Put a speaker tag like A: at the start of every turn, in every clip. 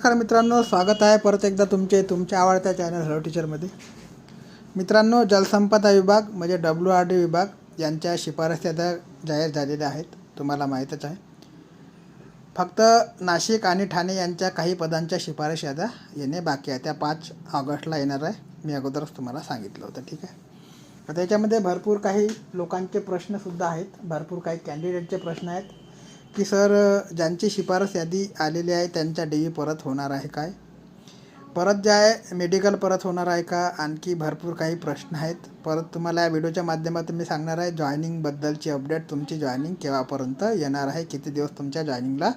A: नमस्कार मित्रांनो, स्वागत आहे परत एकदा तुमच्या आवडत्या चॅनल हॅलो टीचरमध्ये. मित्रांनो, जलसंपदा विभाग म्हणजे WRD विभाग यांच्या शिफारसी आता जाहीर झालेल्या आहेत, तुम्हाला माहीतच आहे. फक्त नाशिक आणि ठाणे यांच्या काही पदांच्या शिफारशी आता येणे बाकी आहे. त्या 5 ऑगस्टला येणार आहे. मी अगोदरच तुम्हाला सांगितलं होतं, ठीक आहे. आता याच्यामध्ये भरपूर काही लोकांचे प्रश्नसुद्धा आहेत, भरपूर काही कॅन्डिडेटचे प्रश्न आहेत की सर, ज्यांची शिफारस यादी आलेली आहे त्यांच्या DV परत होणार आहे काय, परत जे आहे मेडिकल परत होणार आहे का, आणखी भरपूर काही प्रश्न आहेत. परत तुम्हाला या व्हिडिओच्या माध्यमातून मी सांगणार आहे जॉईनिंगबद्दलची अपडेट. तुमची जॉईनिंग केव्हापर्यंत येणार आहे, किती दिवस तुमच्या जॉईनिंगला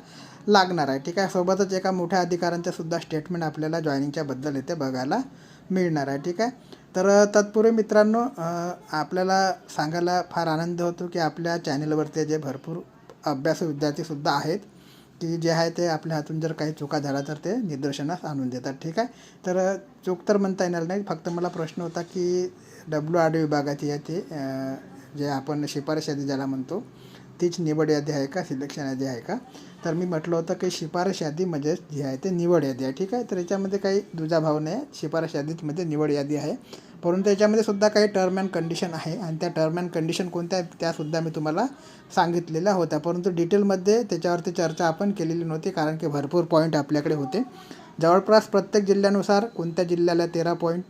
A: लागणार आहे, ठीक आहे. सोबतच एका मोठ्या अधिकाऱ्यांचंसुद्धा स्टेटमेंट आपल्याला जॉईनिंगच्याबद्दल इथे बघायला मिळणार आहे, ठीक आहे. तर तत्पूर्वी मित्रांनो, आपल्याला सांगायला फार आनंद होतो की आपल्या चॅनलवरती जे भरपूर अभ्यासू विद्यार्थीसुद्धा आहेत की जे आहे ते आपल्या हातून जर काही चुका झाला तर ते निदर्शनास आणून देतात, ठीक आहे. तर चूक तर म्हणता येणार नाही, फक्त मला प्रश्न होता की WRD विभागाची आहे ते जे आपण शिफारस यादी ज्याला म्हणतो तीच निवड यादी आहे का, सिलेक्शन यादी आहे का. तर मी म्हटलं होतं की शिफारस यादी म्हणजे जी आहे ते निवड यादी आहे, ठीक आहे. तर याच्यामध्ये काही दुजाभाव नाही, शिफारस यादीमध्ये निवड यादी आहे. परंतु याच्यामध्ये सुद्धा काही टर्म अँड कंडिशन आहे आणि त्या टर्म अँड कंडिशन कोणत्या त्यासुद्धा मी तुम्हाला सांगितलेल्या होत्या. परंतु डिटेलमध्ये त्याच्यावरती चर्चा आपण केलेली नव्हती, कारण की भरपूर पॉईंट आपल्याकडे होते. जवळपास प्रत्येक जिल्ह्यानुसार कोणत्या जिल्ह्याला 13 पॉईंट,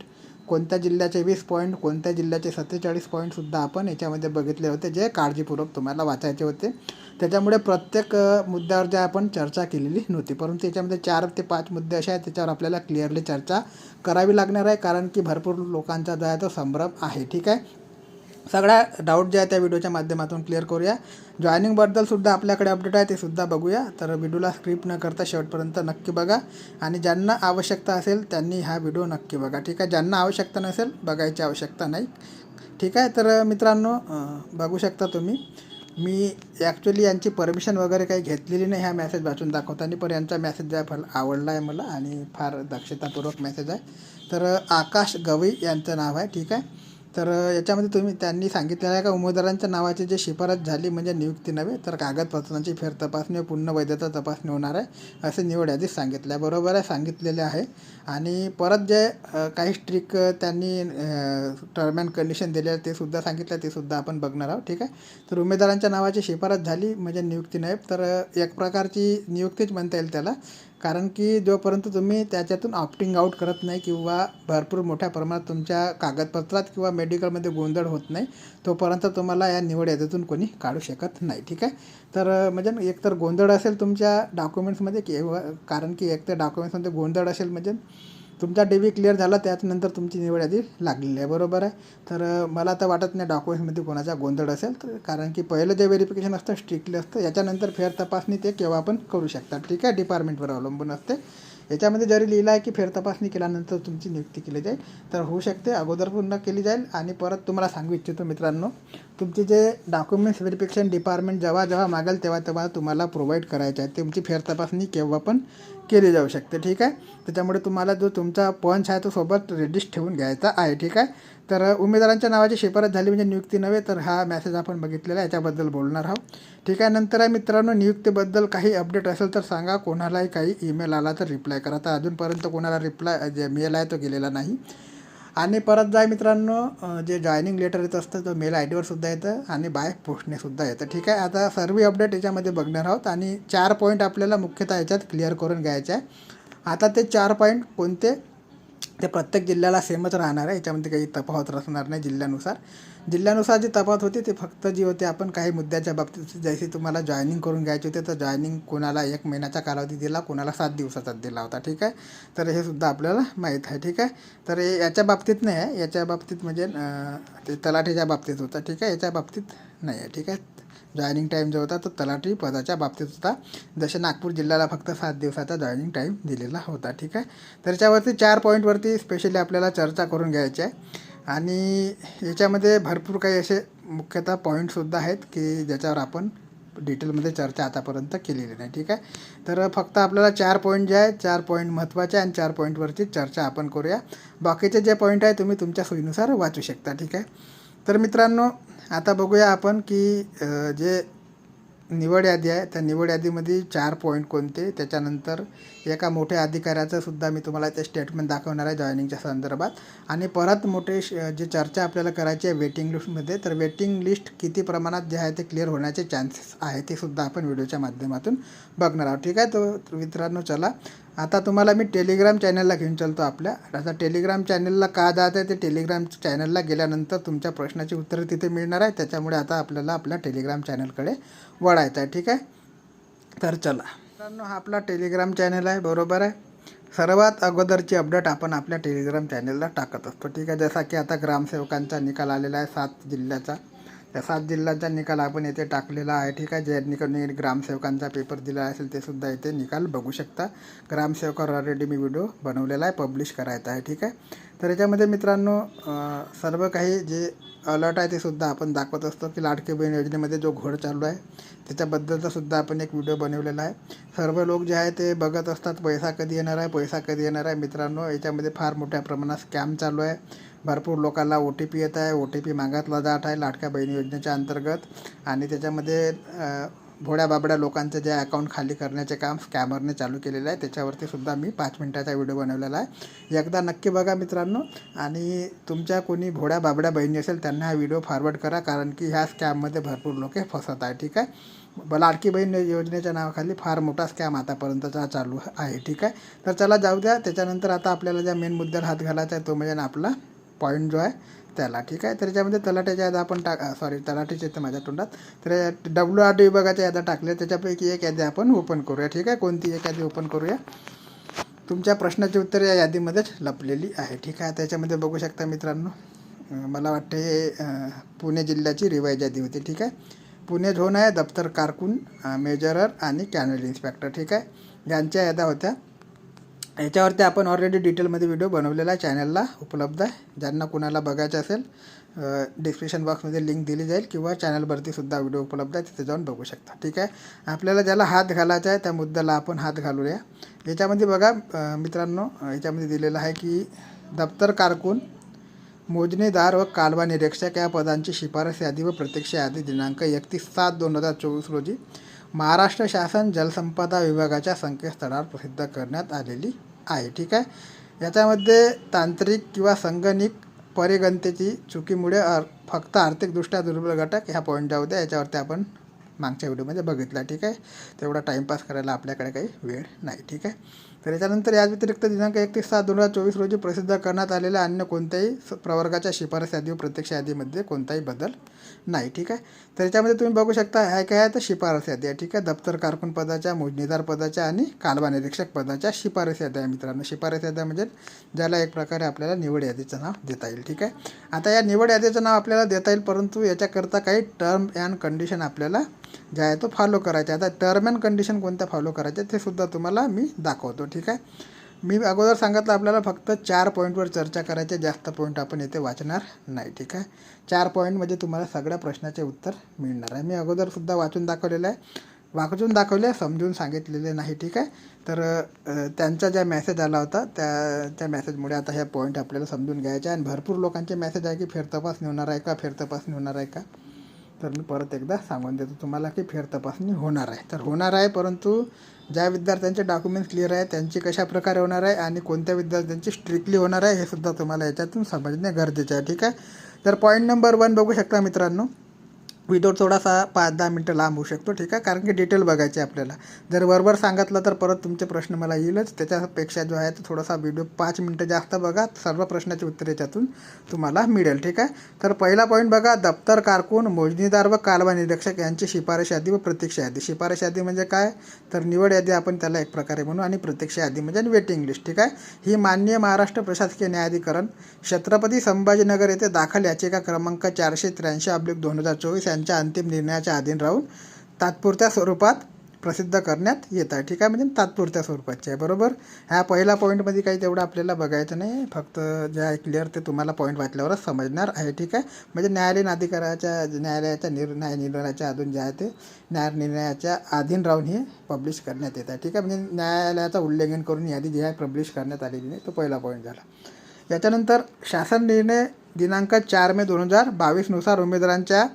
A: कोणत्या जिल्ह्याचे 20 पॉईंट, कोणत्या जिल्ह्याचे 47 पॉईंटसुद्धा आपण याच्यामध्ये बघितले होते, जे काळजीपूर्वक तुम्हाला वाचायचे होते. त्याच्यामुळे प्रत्येक मुद्द्यावर जे आपण चर्चा केलेली नव्हती. परंतु याच्यामध्ये 4 ते 5 मुद्दे असे आहेत त्याच्यावर आपल्याला क्लिअरली चर्चा करावी लागणार आहे, कारण की भरपूर लोकांचा जो आहे तो संभ्रम आहे, ठीक आहे. सगळ्या डाऊट जे आहे त्या व्हिडिओच्या माध्यमातून क्लिअर करूया. जॉईनिंगबद्दलसुद्धा आपल्याकडे अपडेट आहे, ते सुद्धा बघूया. तर व्हिडिओला स्क्रिप्ट न करता शेवटपर्यंत नक्की बघा आणि ज्यांना आवश्यकता असेल त्यांनी हा व्हिडिओ नक्की बघा, ठीक आहे. ज्यांना आवश्यकता नसेल बघायची आवश्यकता नाही, ठीक आहे. तर मित्रांनो, बघू शकता तुम्ही, मी ॲक्च्युली यांची परमिशन वगैरे काही घेतलेली नाही ह्या मॅसेज वाचून दाखवताना, पण यांचा मॅसेज जो आहे फार आवडला आहे मला आणि फार दक्षतापूर्वक मॅसेज आहे. तर आकाश गवई यांचं नाव आहे, ठीक आहे. तर याच्यामध्ये त्यांनी सांगितलेलं आहे का उमेदवारांच्या नावाची जी शिफारस झाली म्हणजे नियुक्ती नव्हे तर कागदपत्रांची फेरतपासणी व पुन्हा वैधता तपासणी होणार आहे, असे निवड यादीत सांगितलं आहे. बरोबर आहे, सांगितलेले आहे. आणि परत जे काही स्ट्रिक त्यांनी टर्म अँड कंडिशन दिले आहे ते सुद्धा सांगितलं, ते सुद्धा आपण बघणार आहोत, ठीक आहे. तर उमेदवारांच्या नावाची शिफारस झाली म्हणजे नियुक्ती नव्हे, तर एक प्रकारची नियुक्तीच म्हणता येईल त्याला, कारण की जोपर्यंत तुम्ही त्याच्यातून ऑप्टिंग आऊट करत नाही किंवा भरपूर मोठ्या प्रमाणात तुमच्या कागदपत्रात किंवा मेडिकलमध्ये गोंधळ होत नाही, तोपर्यंत तुम्हाला या निवड यादीतून कोणी काढू शकत नाही, ठीक आहे. तर म्हणजे एकतर गोंधळ असेल तुमच्या डॉक्युमेंट्समध्ये किंवा, कारण की एक तर डॉक्युमेंट्समध्ये गोंधळ असेल म्हणजे तुमचा DV क्लिअर झाला त्याच्यानंतर तुमची निवड यादी लागलेली आहे, बरोबर आहे. तर मला तर वाटत नाही डॉक्युमेंट्समध्ये कोणाचा गोंधळ असेल, तर कारण की पहिलं जे व्हेरिफिकेशन असतं स्ट्रिक्टली असतं, याच्यानंतर फेर तपासणी ते केव्हा पण करू शकतात, ठीक आहे. डिपार्टमेंटवर अवलंबून असते. याच्यामध्ये जरी लिहिलं आहे की फेरतपासणी केल्यानंतर तुमची नियुक्ती केली जाईल, तर होऊ शकते अगोदर पुन्हा केली जाईल. आणि परत तुम्हाला सांगू इच्छितो मित्रांनो, तुमचे जे डॉक्युमेंट्स व्हेरिफिकेशन डिपार्टमेंट जेव्हा मागेल तेव्हा तुम्हाला प्रोव्हाइड करायचे आहे. तुमची फेरतपासणी केव्हा पण केली जाऊ शकते, ठीक आहे. त्याच्यामुळे तुम्हाला जो तुमचा पंच आहे तो सोबत रेडीच ठेवून घ्यायचा आहे, ठीक आहे. तर उमेदवारांच्या नावाची शिफारस झाली म्हणजे नियुक्ती नव्हे, तर हा मॅसेज आपण बघितलेला आहे, याच्याबद्दल बोलणार आहोत, ठीक आहे. नंतर आहे मित्रांनो, नियुक्तीबद्दल काही अपडेट असेल तर सांगा. कोणालाही काही ईमेल आला तर रिप्लाय करा. तर अजूनपर्यंत कोणाला रिप्लाय जे मेल आहे तो गेलेला नाही. आणि परत जाय मित्रांनो, जे जॉईनिंग लेटर येत असतं तो मेल ID वर सुद्धा येतं आणि बाय पोस्टनेसुद्धा येतं, ठीक आहे. आता सर्व अपडेट याच्यामध्ये बघणार आहोत आणि 4 पॉईंट आपल्याला मुख्यतः याच्यात क्लिअर करून घ्यायचे आहे. आता ते 4 पॉईंट कोणते, ते प्रत्येक जिल्ह्याला सेमच राहणार आहे, याच्यामध्ये काही तफावत असणार नाही. जिल्ह्यानुसार जी तफावत होती ते फक्त जी होती आपण काही मुद्द्याच्या बाबतीत, जसे तुम्हाला जॉईनिंग करून घ्यायचे होते तर जॉईनिंग कोणाला 1 महिन्याचा कालावधी दिला, कोणाला 7 दिवसाचा दिला होता, ठीक आहे. तर हे सुद्धा आपल्याला माहीत आहे, ठीक आहे. तर याच्या बाबतीत नाही आहे, याच्या बाबतीत म्हणजे ते तलाठीच्या बाबतीत होतं, ठीक आहे. याच्या बाबतीत नाही आहे, ठीक आहे. जॉईनिंग टाईम जो होता तो तलाठी पदाच्या बाबतीत होता, जसे नागपूर जिल्ह्याला फक्त 7 दिवसाचा जॉईनिंग टाईम दिलेला होता, ठीक आहे. तर याच्यावरती 4 पॉईंटवरती स्पेशली आपल्याला चर्चा करून घ्यायची आहे. आणि याच्यामध्ये भरपूर काही असे मुख्यतः पॉईंटसुद्धा आहेत की ज्याच्यावर आपण डिटेलमध्ये चर्चा आतापर्यंत केलेली नाही, ठीक आहे. तर फक्त आपल्याला 4 पॉईंट जे आहे, 4 पॉईंट महत्त्वाचे आहे आणि 4 पॉईंटवरची चर्चा आपण करूया. बाकीचे जे पॉईंट आहे तुम्ही तुमच्या सोयीनुसार वाचू शकता, ठीक आहे. तर मित्रांनो, आता बघूया आपण की जे निवड यादी आहे त्या निवड यादीमध्ये 4 पॉईंट कोणते, त्याच्यानंतर एका मोठ्या अधिकाऱ्याचं सुद्धा मी तुम्हाला ते स्टेटमेंट दाखवणार आहे जॉईनिंगच्या संदर्भात. आणि परत मोठे जे चर्चा आपल्याला करायची आहे वेटिंग लिस्टमध्ये, तर वेटिंग लिस्ट किती प्रमाणात जे आहे ते क्लिअर होण्याचे चान्सेस आहे ते सुद्धा आपण व्हिडिओच्या माध्यमातून बघणार आहोत. ठीक आहे. तर मित्रांनो चला, आता तुम्हाला मी टेलिग्राम चॅनलला घेऊन चलतो आपल्या. आता टेलिग्राम चॅनलला का जात आहे, ते टेलिग्राम चॅनलला गेल्यानंतर तुमच्या प्रश्नाची उत्तरं तिथे मिळणार आहे. त्याच्यामुळे आता आपल्याला आपल्या टेलिग्राम चॅनलकडे वळायचं आहे. ठीक आहे. तर चला मित्रांनो, हा आपला टेलिग्राम चॅनल आहे, बरोबर आहे. सर्वात अगोदरची अपडेट आपण आपल्या टेलिग्राम चॅनलला टाकत असतो. ठीक आहे. जसा की आता ग्रामसेवकांचा निकाल आलेला आहे 7 जिल्ह्याचा. त्या 7 जिल्ह्यांचा निकाल आपण येथे टाकलेला आहे. ठीक आहे. जे निकाल ग्रामसेवकांचा पेपर दिला असेल ते सुद्धा इथे निकाल बघू शकता. ग्रामसेवकावर ऑलरेडी मी व्हिडिओ बनवलेला आहे, पब्लिश करायचा आहे. ठीक आहे. तर याच्यामध्ये मित्रांनो सर्व काही जे अलर्ट आहे ते सुद्धा आपण दाखवत असतो, की लाडकी बहीण योजनेमध्ये जो घोळ चालू आहे त्याच्याबद्दलचा सुद्धा आपण एक व्हिडिओ बनवलेला आहे. सर्व लोक जे आहे ते बघत असतात पैसा कधी येणार आहे, पैसा कधी येणार आहे. मित्रांनो, याच्यामध्ये फार मोठ्या प्रमाणात स्कॅम चालू आहे. भरपूर लोकांना OTP येत आहे, OTP मागितला जात आहे लाडक्या बहिणी योजनेच्या अंतर्गत. आणि त्याच्यामध्ये भोळ्या बाबड्या लोकांचं जे अकाउंट खाली करण्याचे काम स्कॅमरने चालू केलेलं आहे. त्याच्यावरती सुद्धा मी 5 मिनिटाचा व्हिडिओ बनवलेला आहे. एकदा नक्की बघा मित्रांनो. आणि तुमच्या कोणी भोळ्या बाबड्या बहिणी असेल त्यांना हा व्हिडिओ फॉरवर्ड करा, कारण की ह्या स्कॅममध्ये भरपूर लोक फसत आहे. ठीक आहे. लाडकी बहीण योजनेच्या नावाखाली फार मोठा स्कॅम आतापर्यंतचा चालू आहे. ठीक आहे. तर चला जाऊ द्या. त्याच्यानंतर आता आपल्याला ज्या मेन मुद्द्याला हात घालायचा आहे तो म्हणजे आपला पॉईंट जो आहे त्याला. ठीक आहे. तर त्याच्यामध्ये तलाट्याच्या याद्या आपण तलाठीचे येते माझ्या तोंडात. तर WRD विभागाच्या याद्या टाकल्या, त्याच्यापैकी एक यादी आपण ओपन करूया. ठीक आहे. कोणती एक यादी ओपन करूया. तुमच्या प्रश्नाची उत्तर या यादीमध्येच लपलेली आहे. ठीक आहे. त्याच्यामध्ये बघू शकता मित्रांनो, मला वाटते हे पुणे जिल्ह्याची रिवाईज यादी होती. ठीक आहे. पुणे झोन आहे, दप्तर कारकून, मेजरर आणि कॅनल इन्स्पेक्टर. ठीक आहे. यांच्या याद्या होत्या. याच्यावरती आपण ऑलरेडी डिटेलमध्ये व्हिडिओ बनवलेला आहे, चॅनलला उपलब्ध आहे. ज्यांना कुणाला बघायचं असेल डिस्क्रिप्शन बॉक्समध्ये लिंक दिली जाईल, किंवा चॅनलवरती सुद्धा व्हिडिओ उपलब्ध आहे, तिथे जाऊन बघू शकता. ठीक आहे. आपल्याला ज्याला हात घालायचा आहे त्या मुद्द्याला आपण हात घालूया. याच्यामध्ये बघा मित्रांनो, याच्यामध्ये दिलेलं आहे की दप्तर कारकून, मोजणीदार व कालवा निरीक्षक या पदांची शिफारस यादी व प्रत्यक्ष यादी दिनांक 31/7/2024 रोजी महाराष्ट्र शासन जलसंपदा विभागाच्या संकेतस्थळावर प्रसिद्ध करण्यात आलेली आहे. ठीक आहे. याच्यामध्ये तांत्रिक किंवा संगणिक परिगणतेची चुकीमुळे फक्त आर्थिकदृष्ट्या दुर्बल घटक ह्या पॉईंट जाऊ द्या, याच्यावरती आपण मागच्या व्हिडिओमध्ये बघितला. ठीक आहे. तेवढा टाईमपास करायला आपल्याकडे काही वेळ नाही. ठीक आहे. तर याच्यानंतर याच व्यतिरिक्त दिनांक 31/7/2024 रोजी प्रसिद्ध करण्यात आलेल्या अन्य कोणत्याही प्रवर्गाच्या शिफारस यादी व प्रत्यक्ष यादीमध्ये कोणताही बदल नाही. ठीक आहे. तर याच्यामध्ये तुम्ही बघू शकता ह्या काय आहे तर शिफारस यादी आहे. ठीक आहे. दप्तर कारकून पदाच्या, मोजणीदार पदाच्या आणि कालवा निरीक्षक पदाच्या शिफारस याद्या आहे मित्रांनो. शिफारस याद्या म्हणजे ज्याला एक प्रकारे आपल्याला निवड यादीचं नाव देता येईल. ठीक आहे. आता या निवड यादीचं नाव आपल्याला देता येईल, परंतु याच्याकरता काही टर्म अँड कंडिशन आपल्याला जे आहे तो फॉलो करायचा. आता टर्म अँड कंडिशन कोणत्या फॉलो करायच्या ते सुद्धा तुम्हाला मी दाखवतो. ठीक आहे. मी अगोदर सांगितलं आपल्याला फक्त 4 पॉईंटवर चर्चा करायचे, जास्त पॉईंट आपण येथे वाचणार नाही. ठीक आहे. 4 पॉईंटमध्ये तुम्हाला सगळ्या प्रश्नाचे उत्तर मिळणार आहे. मी अगोदरसुद्धा वाचून दाखवलेलं आहे, समजून सांगितलेले नाही. ठीक आहे. तर त्यांचा ज्या मेसेज आला होता त्या मेसेजमुळे आता ह्या पॉईंट आपल्याला समजून घ्यायचे आहे. आणि भरपूर लोकांचे मेसेज आहे की फेरतपासणी होणार आहे का. तर मी परत एकदा सांगून देतो तुम्हाला की फेरतपासणी होणार आहे. तर होणार आहे, परंतु ज्या विद्यार्थ्यांचे डॉक्युमेंट्स क्लिअर आहे त्यांची कशा प्रकारे होणार आहे आणि कोणत्या विद्यार्थ्यांची स्ट्रिक्टली होणार आहे हे सुद्धा तुम्हाला याच्यातून समजणे गरजेचे आहे. ठीक आहे. तर पॉईंट नंबर 1 बघू शकता मित्रांनो. व्हिडिओ थोडासा 5-10 मिनटं लांब होऊ शकतो. ठीक आहे. कारण की डिटेल बघायची आपल्याला. जर बरोबर सांगितलं तर परत तुमचे प्रश्न मला येईलच. त्याच्यापेक्षा जो आहे तो थोडासा व्हिडिओ 5 मिनटं जास्त बघा, सर्व प्रश्नाचे उत्तर याच्यातून तुम्हाला मिळेल. ठीक आहे. तर पहिला पॉईंट बघा, दप्तर कारकून, मोजणीदार व कालवा निरीक्षक यांची शिफारस यादी व प्रत्यक्ष यादी. शिफारस यादी म्हणजे काय तर निवड यादी आपण त्याला एक प्रकारे म्हणू, आणि प्रत्यक्ष यादी म्हणजे वेटिंग लिस्ट. ठीक आहे. ही माननीय महाराष्ट्र प्रशासकीय न्यायाधिकरण छत्रपती संभाजीनगर येथे दाखल याचिका क्रमांक 483/2024 यांच्या अंतिम निर्णयाच्या अधीन राहून तात्पुरत्या स्वरूपात प्रसिद्ध करण्यात येत आहे. ठीक आहे. म्हणजे तात्पुरत्या स्वरूपाचे आहे. बरोबर. ह्या पहिला पॉईंटमध्ये काही तेवढं आपल्याला बघायचं नाही, फक्त जे आहे क्लिअर ते तुम्हाला पॉईंट वाचल्यावरच समजणार आहे. ठीक आहे. म्हणजे न्यायालयाच्या निर्णयाच्या अधीन जे आहे ते निर्णयाच्या अधीन राहून हे पब्लिश करण्यात येत आहे. ठीक आहे. म्हणजे न्यायालयाचा उल्लंघन करून यादी जी आहे पब्लिश करण्यात आलेली नाही, तो पहिला पॉईंट झाला. याच्यानंतर शासन निर्णय दिनांक 4 मे 2022 नुसार उमेदवारांच्या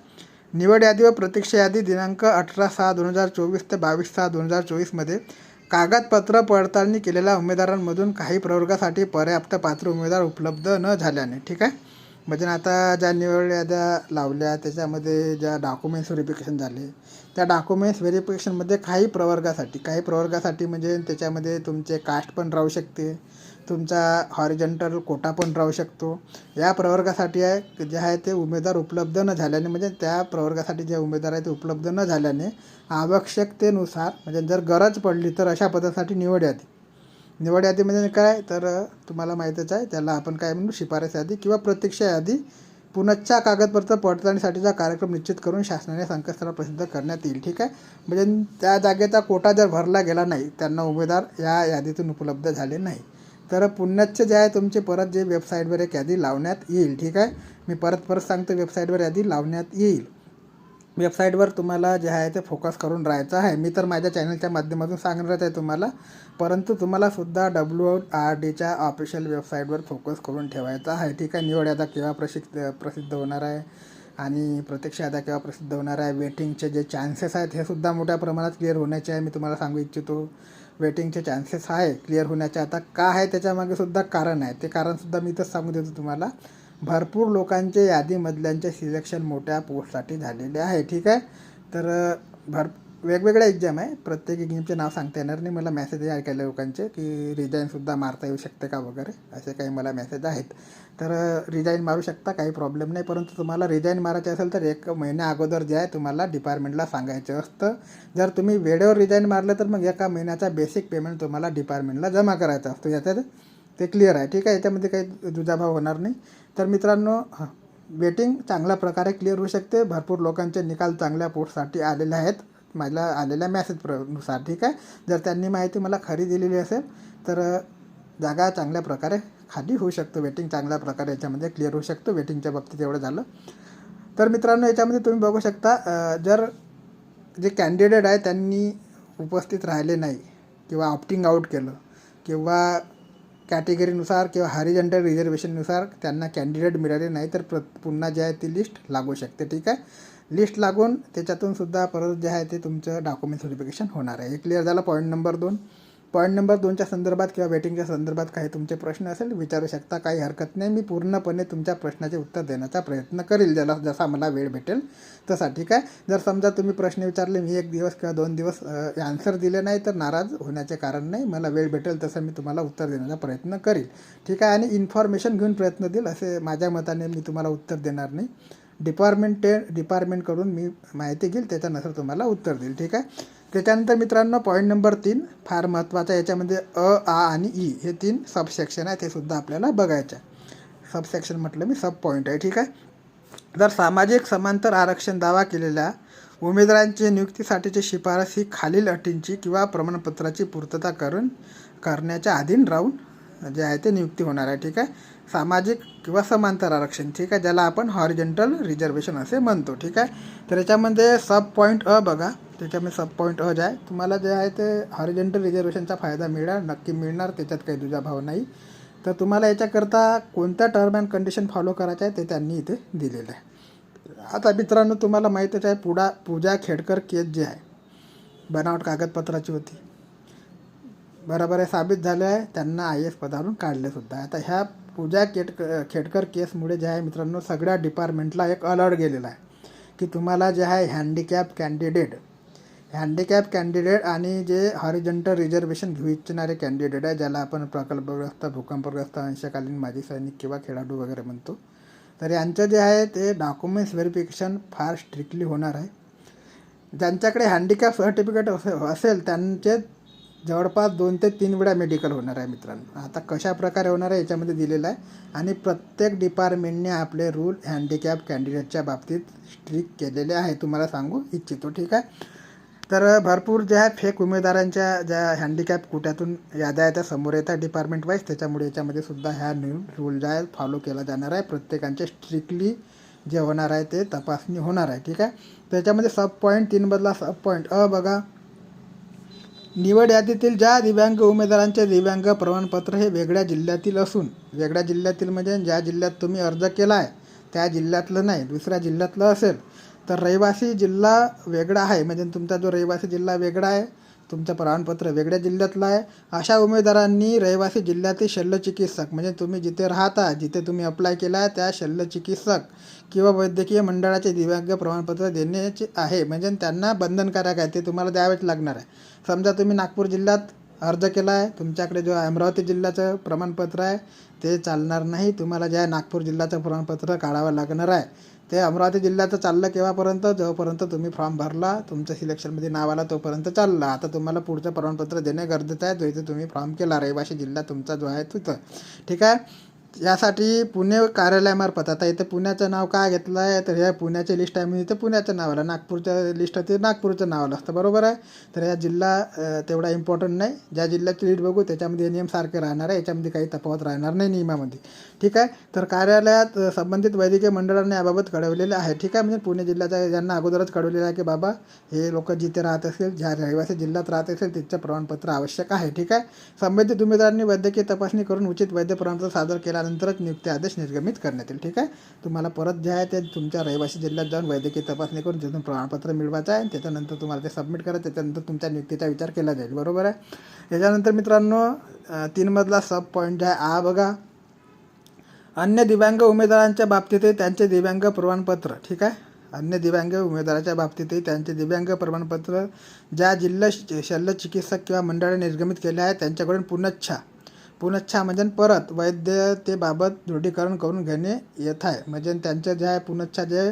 A: निवड यादी व प्रत्यक्ष यादी दिनांक 18/6/2024 ते 22/6/2024 मध्ये कागदपत्र पडताळणी केलेल्या उमेदवारांमधून काही प्रवर्गासाठी पर्याप्त पात्र उमेदवार उपलब्ध न झाल्याने, ठीक आहे. म्हणजे आता ज्या निवड याद्या लावल्या त्याच्यामध्ये ज्या डॉक्युमेंट्स व्हेरिफिकेशन झाले, त्या डॉक्युमेंट्स व्हेरिफिकेशनमध्ये काही प्रवर्गासाठी म्हणजे त्याच्यामध्ये तुमचे कास्ट पण राहू शकते, तुमचा हॉरिझॉन्टल कोटा पण राहू शकतो. या प्रवर्गासाठी आहे जे आहे ते उमेदवार उपलब्ध न झाल्याने, म्हणजे त्या प्रवर्गासाठी जे उमेदवार आहे ते उपलब्ध न झाल्याने आवश्यकतेनुसार म्हणजे जर गरज पडली तर अशा पदासाठी निवड यादी म्हणजे काय तर तुम्हाला माहीतच आहे, त्याला आपण काय म्हणू, शिफारस यादी किंवा प्रतीक्षा यादी पुनश्च कागदपत्र पडताळणीसाठीचा कार्यक्रम निश्चित करून शासनाने संकेतस्थळावर प्रसिद्ध करण्यात येईल, ठीक आहे. म्हणजे त्या जागेचा कोटा जर भरला गेला नाही, त्यांना उमेदवार या यादीतून उपलब्ध झाले नाही, तर पुनश्च जे आहे तुमची परत जे वेबसाईटवर एक यादी लावण्यात येईल, ठीक आहे. मी परत सांगतो, वेबसाईटवर यादी लावण्यात येईल. वेबसाईटवर तुम्हाला जे आहे ते फोकस करून राहायचं आहे. मी तर माझ्या चॅनलच्या माध्यमातून सांगणार आहे तुम्हाला, परंतु तुम्हालासुद्धा WRDच्या ऑफिशियल वेबसाईटवर फोकस करून ठेवायचा आहे, ठीक आहे. निवड याद्या केव्हा प्रसिद्ध होणार आहे आणि प्रत्यक्ष याद्या केव्हा प्रसिद्ध होणार आहे, वेटिंगचे जे चान्सेस आहेत हे सुद्धा मोठ्या प्रमाणात क्लिअर होण्याचे आहे. मी तुम्हाला सांगू इच्छितो, वेटिंगचे चान्सेस आहे क्लिअर होण्याचे. आता का आहे त्याच्यामागे सुद्धा कारण आहे, ते कारणसुद्धा मी इथंच सांगू देतो तुम्हाला. भरपूर लोकांचे यादीमधल्यांचे सिलेक्शन मोठ्या पोस्टसाठी झालेले आहे, ठीक आहे. तर वेगवेगळ्या एक्झाम आहे, प्रत्येक एक्झामचे नाव सांगता येणार नाही. मला मेसेज ऐकायला लोकांचे की रिजाईनसुद्धा मारता येऊ शकते का वगैरे, असे काही मला मेसेज आहेत. तर रिजाईन मारू शकता, काही प्रॉब्लेम नाही. परंतु तुम्हाला रिजाईन मारायचे असेल तर 1 महिन्या अगोदर जे आहे तुम्हाला डिपार्टमेंटला सांगायचं असतं. जर तुम्ही वेळेवर रिजाईन मारलं तर मग 1 महिन्याचा बेसिक पेमेंट तुम्हाला डिपार्टमेंटला जमा करायचा असतो. याच्यात ते क्लिअर आहे, ठीक आहे. याच्यामध्ये काही दुजाभाव होणार नाही. तर मित्रांनो, वेटिंग चांगल्या प्रकारे क्लिअर होऊ शकते. भरपूर लोकांचे निकाल चांगल्या पोस्टसाठी आलेले आहेत मला आलेल्या मेसेजनुसार, ठीक आहे. जर त्यांनी माहिती मला खरी दिलेली असेल तर जागा चांगल्या प्रकारे खाली होऊ शकतो, वेटिंग चांगल्या प्रकारे याच्यामध्ये क्लिअर होऊ शकतो. वेटिंगच्या बाबतीत एवढं झालं. तर मित्रांनो, याच्यामध्ये तुम्ही बघू शकता, जर जे कॅन्डिडेट आहे त्यांनी उपस्थित राहिले नाही किंवा ऑप्टिंग आऊट केलं किंवा कॅटेगरीनुसार किंवा हॉरिझॉन्टल रिझर्वेशननुसार त्यांना कॅन्डिडेट मिळाले नाही, तर पुन्हा जे आहे ती लिस्ट लागू शकते, ठीक आहे. लिस्ट लागून त्याच्यातून सुद्धा परत जे आहे ते तुमचं डॉक्युमेंट व्हेरिफिकेशन होणार आहे. हे क्लिअर झालं. Point number 2. पॉईंट नंबर 2च्या संदर्भात किंवा वेटिंगच्या संदर्भात काही तुमचे प्रश्न असेल विचारू शकता, काही हरकत नाही. मी पूर्णपणे तुमच्या प्रश्नाचे उत्तर देण्याचा प्रयत्न करील, जसा मला वेळ भेटेल तसा, ठीक आहे. जर समजा तुम्ही प्रश्न विचारले, मी 1 दिवस किंवा 2 दिवस आन्सर दिले नाही तर नाराज होण्याचे कारण नाही. मला वेळ भेटेल तसं मी तुम्हाला उत्तर देण्याचा प्रयत्न करील, ठीक आहे. आणि इन्फॉर्मेशन घेऊन प्रयत्न देईल, असे माझ्या मताने मी तुम्हाला उत्तर देणार नाही. डिपार्टमेंटकडून मी माहिती घेईल, त्याच्यानंतर तुम्हाला उत्तर देईल, ठीक आहे. त्याच्यानंतर मित्रांनो, पॉईंट नंबर 3 फार महत्त्वाचा. याच्यामध्ये आ आणि ई हे 3 सबसेक्शन आहेत, हे सुद्धा आपल्याला बघायचं आहे. सबसेक्शन म्हटलं मी, सब पॉईंट आहे, ठीक आहे. जर सामाजिक समांतर आरक्षण दावा केलेल्या उमेदवारांची नियुक्तीसाठीची शिफारस ही खालील अटींची किंवा प्रमाणपत्राची पूर्तता करण्याच्या अधीन राहून जे आहे ते नियुक्ती होणार आहे, ठीक आहे. सामाजिक किंवा समांतर आरक्षण, ठीक आहे, ज्याला आपण हॉरिझॉन्टल रिझर्वेशन असे म्हणतो, ठीक आहे. तर याच्यामध्ये सब पॉईंट अ बघा, त्याच्यामध्ये सब पॉईंट अ जे आहे तुम्हाला जे आहे ते हॉरिझॉन्टल रिझर्वेशनचा फायदा नक्की मिळणार, त्याच्यात काही दुजाभाव नाही. तर तुम्हाला याच्याकरता कोणत्या टर्म अँड कंडिशन फॉलो करायचं आहे ते त्यांनी इथे दिलेलं आहे. आता मित्रांनो, तुम्हाला माहीतच आहे, पूजा खेडकर केस जी आहे बनावट कागदपत्राची होती, बरोबर आहे, साबित झालं आहे. त्यांना IAS पदावरून काढलेसुद्धा. आता ह्या पूजा खेडकर केसमुळे जे आहे मित्रांनो, सगळ्या डिपार्टमेंटला एक अलर्ट गेलेला आहे की तुम्हाला जे आहे हँडिकॅप कॅन्डिडेट आणि जे हॉरिझॉन्टल रिझर्वेशन घेऊ इच्छिणारे कॅन्डिडेट आहे, ज्याला आपण प्रकल्पग्रस्त, भूकंपग्रस्त, अंशकालीन माजी सैनिक किंवा खेळाडू वगैरे म्हणतो, तर यांचं जे आहे ते डॉक्युमेंट्स व्हेरिफिकेशन फार स्ट्रिक्टली होणार आहे. ज्यांच्याकडे हँडिकॅप सर्टिफिकेट असेल त्यांचे जवळपास 2 ते 3 वेळा मेडिकल होणार आहे मित्रांनो. आता कशा प्रकारे होणार आहे याच्यामध्ये दिलेलं आहे. आणि प्रत्येक डिपार्टमेंटने आपले रूल हँडिकॅप कॅन्डिडेटच्या बाबतीत स्ट्रिक्ट केलेले आहे, तुम्हाला सांगू इच्छितो, ठीक आहे. तर भरपूर जे आहे फेक उमेदवारांच्या ज्या हँडिकॅप कोट्यातून याद्या त्या समोर येतात डिपार्टमेंट वाईज, त्याच्यामुळे याच्यामध्ये सुद्धा ह्या न्यू रूल जे आहे फॉलो केला जाणार आहे. प्रत्येकांचे स्ट्रिक्टली जे होणार आहे ते तपासणी होणार आहे, ठीक आहे. त्याच्यामध्ये सब पॉईंट 3 बदला सब पॉईंट अ बघा, निवड यादीतील ज्या दिव्यांग उमेदवारांचे दिव्यांग प्रमाणपत्र हे वेगळ्या जिल्ह्यातील असून, वेगळ्या जिल्ह्यातील म्हणजे ज्या जिल्ह्यात तुम्ही अर्ज केला आहे त्या जिल्ह्यातलं नाही, दुसऱ्या जिल्ह्यातलं असेल तर रहिवासी जिल्हा वेगळा आहे, म्हणजे तुमचा जो रहिवासी जिल्हा वेगळा आहे तुमचं प्रमाणपत्र वेगळ्या जिल्ह्यातलं आहे, अशा उमेदवारांनी रहिवासी जिल्ह्यातील शल्यचिकित्सक म्हणजे तुम्ही जिथे राहता, जिथे तुम्ही अप्लाय केला आहे त्या शल्यचिकित्सक किंवा वैद्यकीय मंडळाचे दिव्यांग प्रमाणपत्र देण्याचे आहे. म्हणजे त्यांना बंधनकारक आहे, ते तुम्हाला द्यावेच लागणार आहे. समजा तुम्ही नागपूर जिल्ह्यात अर्ज केला आहे, तुमच्याकडे जो अमरावती जिल्ह्याचं प्रमाणपत्र आहे ते चालणार नाही. तुम्हाला जे आहे नागपूर जिल्ह्याचं प्रमाणपत्र काढावं लागणार आहे. ते अमरावती जिल्ह्याचं चाललं केव्हापर्यंत, जोपर्यंत तुम्ही फॉर्म भरला, तुमचं सिलेक्शनमध्ये नाव आला तोपर्यंत चाललं. आता तुम्हाला पुढचं प्रमाणपत्र देणे गरजेचं आहे, जो इथे तुम्ही फॉर्म केला रहिवासी जिल्हा तुमचा जो आहे तिथं. ठीक आहे. यासाठी पुणे कार्यालयामार्फत, आता इथे पुण्याचं नाव काय घेतलं आहे, तर ह्या पुण्याची लिस्ट आहे म्हणून इथे पुण्याचं नाव आलं, नागपूरच्या लिस्ट आहे ते नागपूरचं नाव आलं असतं. बरोबर आहे. तर या जिल्हा तेवढा इम्पॉर्टंट नाही. ज्या जिल्ह्याची लिस्ट बघू त्याच्यामध्ये नियम सारखे राहणार आहे, याच्यामध्ये काही तफावत राहणार नाही नियमामध्ये. ठीक आहे. तर कार्यालयात संबंधित वैद्यकीय मंडळाने याबाबत कळवलेले आहे. ठीक आहे. म्हणजे पुणे जिल्ह्याच्या ज्यांना अगोदरच कळवलेलं आहे की बाबा हे लोक जिथे राहत असेल, ज्या रहिवासी जिल्ह्यात राहत असेल तिथचं प्रमाणपत्र आवश्यक आहे. ठीक आहे. संबंधित उमेदवारांनी वैद्यकीय तपासणी करून उचित वैद्य प्रमाणपत्र सादर केल्यानंतरच नियुक्ती आदेश निर्गमित करण्यात येईल. ठीक आहे. तुम्हाला परत जे आहे ते तुमच्या रहिवासी जिल्ह्यात जाऊन वैद्यकीय तपासणी करून तिथून प्रमाणपत्र मिळवायचं आहे. त्याच्यानंतर तुम्हाला ते सबमिट करा, त्याच्यानंतर तुमच्या नियुक्तीचा विचार केला जाईल. बरोबर आहे. याच्यानंतर मित्रांनो 3 मधला सब पॉईंट जे आहे आ बघा, अन्य दिव्यांग उमेदवारांच्या बाबतीतही त्यांचे दिव्यांग प्रमाणपत्र. ठीक आहे. अन्य दिव्यांग उमेदवाराच्या बाबतीतही त्यांचे दिव्यांग प्रमाणपत्र ज्या जिल्हा शल्यचिकित्सक किंवा मंडळाने निर्गमित केले आहे त्यांच्याकडून पुनच्छा म्हणजे परत वैद्यतेबाबत दृढीकरण करून घेणे येत आहे. म्हणजे त्यांचं जे आहे पुनच्छा जे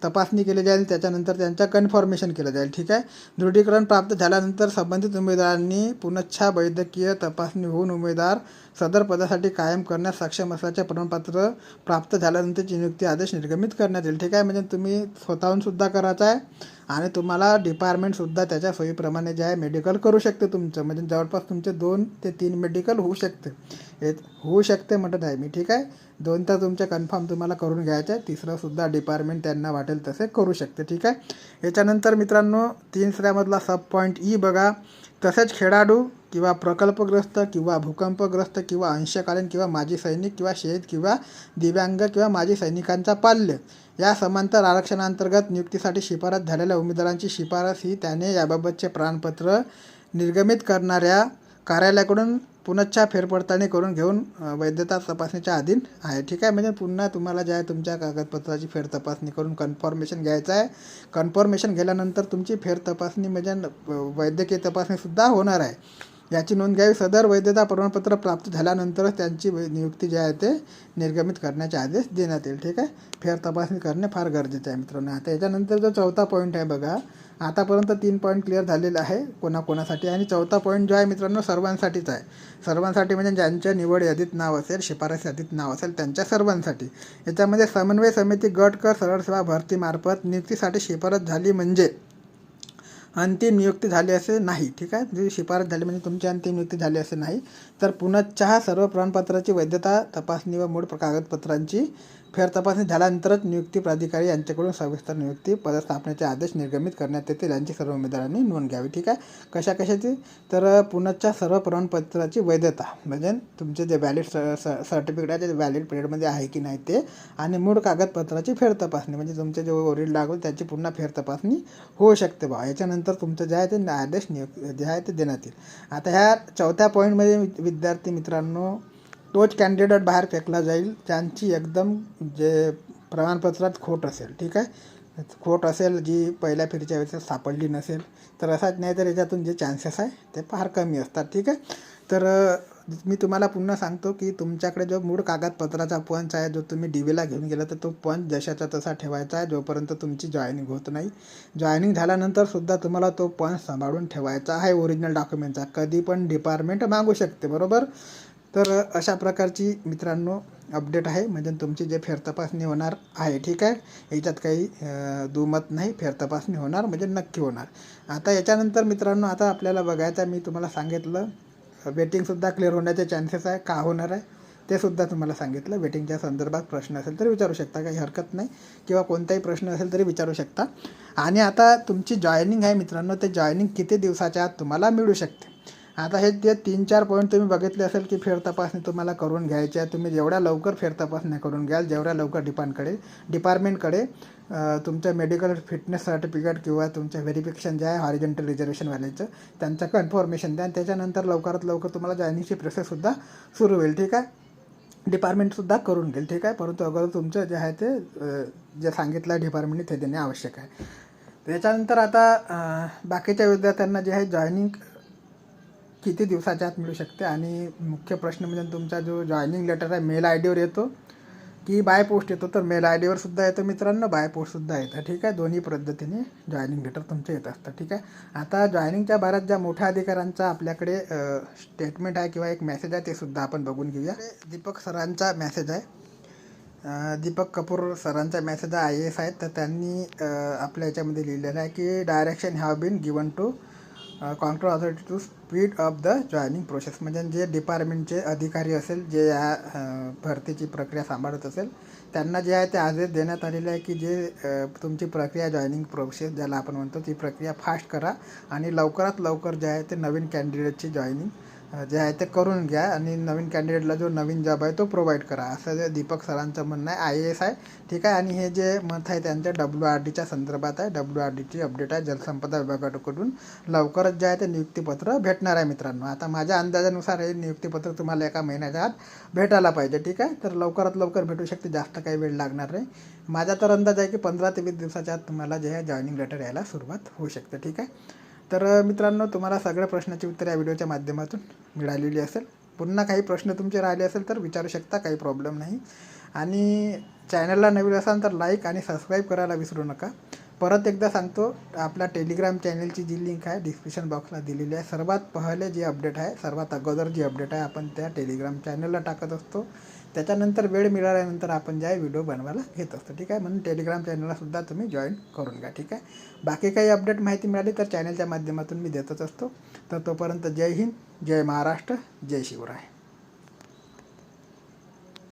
A: तपासणी केली जाईल, त्याच्यानंतर त्यांचं कन्फर्मेशन केलं जाईल. ठीक आहे. दृढीकरण प्राप्त झाल्यानंतर संबंधित उमेदवारांनी पुनच्छा वैद्यकीय तपासणी होऊन उमेदवार सदर पदासाठी कायम करण्यास सक्षम असल्याचे प्रमाणपत्र प्राप्त झाल्यानंतरची नियुक्ती आदेश निर्गमित करण्यात येईल. ठीक आहे. म्हणजे तुम्ही स्वतःहून सुद्धा करायचं आहे आणि तुम्हाला डिपार्टमेंटसुद्धा त्याच्या सोयीप्रमाणे जे आहे मेडिकल करू शकते तुमचं. म्हणजे जवळपास तुमचे 2 ते 3 मेडिकल होऊ शकते म्हणत आहे मी. ठीक आहे. 2 तर तुमचे कन्फर्म तुम्हाला करून घ्यायचं आहे, 3रंसुद्धा डिपार्टमेंट त्यांना वाटेल तसे करू शकते. ठीक आहे. याच्यानंतर मित्रांनो 3मधला सब पॉईंट ई बघा, तसेच खेळाडू किंवा प्रकल्पग्रस्त किंवा भूकंपग्रस्त किंवा अंशकालीन किंवा माजी सैनिक किंवा शहीद किंवा दिव्यांग किंवा माजी सैनिकांचा पाल्य या समांतर आरक्षणांतर्गत नियुक्तीसाठी शिफारस झालेल्या उमेदवारांची शिफारस ही त्याने याबाबतचे प्रमाणपत्र निर्गमित करणाऱ्या कार्यालयाकडून पुनच्छा फेरपडताळणी करून घेऊन वैधता तपासणीच्या अधीन आहे. ठीक आहे. म्हणजे पुन्हा तुम्हाला जे आहे तुमच्या कागदपत्राची फेर तपासणी करून कन्फर्मेशन घ्यायचं आहे. कन्फर्मेशन गेल्यानंतर तुमची फेर तपासणी म्हणजे वैद्यकीय तपासणीसुद्धा होणार आहे. याची नोंद घ्यावी. सदर वैधता प्रमाणपत्र प्राप्त झाल्यानंतरच त्यांची नियुक्ती जे आहे ते निर्गमित करण्याचे आदेश देण्यात येईल. ठीक आहे. फेर तपासणी करणे फार गरजेचं आहे मित्रांनो. आता याच्यानंतर जो 4था पॉईंट आहे बघा, आतापर्यंत 3 पॉईंट क्लिअर झालेले आहे कोणाकोणासाठी, आणि 4था पॉईंट जो आहे मित्रांनो सर्वांसाठीच आहे. सर्वांसाठी म्हणजे ज्यांच्या निवड यादीत नाव असेल, शिफारस यादीत नाव असेल त्यांच्या सर्वांसाठी. याच्यामध्ये समन्वय समिती, गट क सरळ सेवा भरतीमार्फत नियुक्तीसाठी शिफारस झाली म्हणजे अंतिम नियुक्ती झाली असे नाही. ठीक आहे. जी शिफारस झाली म्हणजे तुमची अंतिम नियुक्ती झाली असे नाही. तर पुनच्छा सर्व प्रमाणपत्राची वैधता तपासणी व मूळ कागदपत्रांची फेर तपासणी झाल्यानंतरच नियुक्ती प्राधिकारी यांच्याकडून सविस्तर नियुक्ती पदस्थापनेचे आदेश निर्गमित करण्यात येतील. यांची सर्व उमेदवारांनी नोंद घ्यावी. ठीक आहे. कशाची, तर पुनच्छा सर्व प्रमाणपत्राची वैधता म्हणजे तुमचे जे व्हॅलिड सर्टिफिकेट आहे ते व्हॅलिड पिरियडमध्ये आहे की नाही ते, आणि मूळ कागदपत्राची फेर तपासणी म्हणजे तुमचे जे ओरिजिनल लागेल त्याची पुन्हा फेर तपासणी होऊ शकते बा. याच्यानंतर तुमचं जे आहे ते आदेश जे आहे ते देण्यात येईल. आता ह्या 4थ्या पॉईंटमध्ये विद्यार्थी मित्रांनो तोच कॅन्डिडेट बाहेर फेकला जाईल ज्यांची एकदम जे प्रमाणपत्रात खोट असेल. ठीक आहे. खोट असेल जी पहिल्या फेरीच्या वेळेस सापडली नसेल तर असाच, नाही तर याच्यातून जे चान्सेस आहे ते फार कमी असतात. ठीक आहे. तर मी तुम्हाला पुन्हा सांगतो की तुमच्याकडे जो मूळ कागदपत्राचा पंच आहे, जो तुम्ही DVला घेऊन गेला तर तो पंच जशाचा तसा ठेवायचा आहे जोपर्यंत तुमची जॉईनिंग होत नाही. जॉईनिंग झाल्यानंतरसुद्धा तुम्हाला तो पंच सांभाळून ठेवायचा आहे ओरिजिनल डॉक्युमेंटचा. कधी पण डिपार्टमेंट मागू शकते. बरोबर. तर अशा प्रकारची मित्रांनो अपडेट आहे. म्हणजे तुमची जे फेरतपासणी होणार आहे. ठीक आहे. याच्यात काही दुमत नाही, फेरतपासणी होणार म्हणजे नक्की होणार. आता याच्यानंतर मित्रांनो आता आपल्याला बघायचं आहे, मी तुम्हाला सांगितलं वेटिंगसुद्धा क्लिअर होण्याचे चान्सेस आहे. का होणार आहे ते सुद्धा तुम्हाला सांगितलं. वेटिंगच्या संदर्भात प्रश्न असेल तर विचारू शकता, काही हरकत नाही, किंवा कोणताही प्रश्न असेल तरी विचारू शकता. आणि आता तुमची जॉईनिंग आहे मित्रांनो, ते जॉईनिंग किती दिवसाच्या आत तुम्हाला मिळू शकते. आता हे जे 3-4 पॉईंट तुम्ही बघितले असेल की फेरतपासणी तुम्हाला करून घ्यायची आहे. तुम्ही जेवढ्या लवकर फेरतपासण्या करून घ्याल, जेवढ्या लवकर डिपार्टमेंटकडे तुमचं मेडिकल फिटनेस सर्टिफिकेट किंवा तुमचं व्हेरिफिकेशन जे आहे हॉरिझॉन्टल रिझर्वेशनवाल्याचं, त्यांचं कन्फर्मेशन द्या आणि त्याच्यानंतर लवकरात लवकर तुम्हाला जॉईनिंगची प्रोसेससुद्धा सुरू होईल. ठीक आहे. डिपार्टमेंटसुद्धा करून घेईल. ठीक आहे. परंतु अगोदर तुमचं जे आहे ते जे सांगितलं आहे डिपार्टमेंटने ते देणे आवश्यक आहे. त्याच्यानंतर आता बाकीच्या विद्यार्थ्यांना जे आहे जॉईनिंग किती दिवसाच्या आत मिळू शकते आणि मुख्य प्रश्न म्हणजे तुमचा जो जॉईनिंग लेटर आहे मेल आय डीवर येतो की बाय पोस्ट येतो. तर मेल आय डीवर सुद्धा येतं मित्रांनो, बाय पोस्टसुद्धा येतं. ठीक आहे. दोन्ही पद्धतीने जॉईनिंग लेटर तुमचं येत असतं. ठीक आहे. आता जॉईनिंगच्या बारात ज्या मोठ्या अधिकाऱ्यांचा आपल्याकडे स्टेटमेंट आहे किंवा एक मेसेज आहे ते सुद्धा आपण बघून घेऊया. दीपक सरांचा मेसेज आहे. दीपक कपूर सरांचा मेसेज IAS आहेत. तर त्यांनी आपल्या याच्यामध्ये लिहिलेलं आहे की direction have been given to control authority to speed up the joining process. म्हणजे जे डिपार्टमेंटचे अधिकारी असेल, जे या भरतीची प्रक्रिया सांभाळत असेल, त्यांना जे आहे ते आदेश देण्यात आलेले आहे की जे तुमची प्रक्रिया जॉईनिंग प्रोसेस ज्याला आपण म्हणतो ती प्रक्रिया फास्ट करा आणि लवकरात लवकर जे आहे ते नवीन कॅन्डिडेटची जॉईनिंग जे आहे ते करून घ्या आणि नवीन कॅन्डिडेटला जो नवीन जॉब आहे तो प्रोव्हाइड करा, असं जे दीपक सरांचं म्हणणं आहे. IAS आहे. ठीक आहे. आणि हे जे मत आहे त्यांच्या WRDच्या संदर्भात आहे. WRDची अपडेट आहे. जलसंपदा विभागाकडून लवकरच जे आहे ते नियुक्तीपत्र भेटणार आहे मित्रांनो. आता माझ्या अंदाजानुसार हे नियुक्तीपत्र तुम्हाला 1 महिन्याच्या आत भेटायला पाहिजे. ठीक आहे. तर लवकरात लवकर भेटू शकते, जास्त काही वेळ लागणार नाही. माझा तर अंदाज आहे की 15 ते 20 दिवसाच्या आत तुम्हाला जे आहे जॉईनिंग लेटर यायला सुरुवात होऊ शकते. ठीक आहे. तर मित्रांनो, तुम्हाला सगळ्या प्रश्नाची उत्तरे या व्हिडिओच्या माध्यमातून मिळालेली असेल. पुन्हा काही प्रश्न तुमचे राहिले असेल तर विचारू शकता, काही प्रॉब्लेम नाही. आणि चॅनलला नवीन असाल तर लाईक आणि सबस्क्राईब करायला विसरू नका. परत एकदा सांगतो, आपल्या टेलिग्राम चॅनलची जी लिंक आहे डिस्क्रिप्शन बॉक्सला दिलेली आहे. सर्वात पहिले जी अपडेट आहे, सर्वात अगोदर जी अपडेट आहे आपण त्या टेलिग्राम चॅनलला टाकत असतो. त्याच्यानंतर वेळ मिळाल्यानंतर आपण जे आहे व्हिडिओ बनवायला घेत असतो. ठीक आहे. म्हणून टेलिग्राम चॅनललासुद्धा तुम्ही जॉईन करून घ्या. ठीक आहे. बाकी काही अपडेट माहिती मिळाली तर चॅनलच्या माध्यमातून मी देतच असतो. तर तोपर्यंत जय हिंद, जय महाराष्ट्र, जय शिवराय.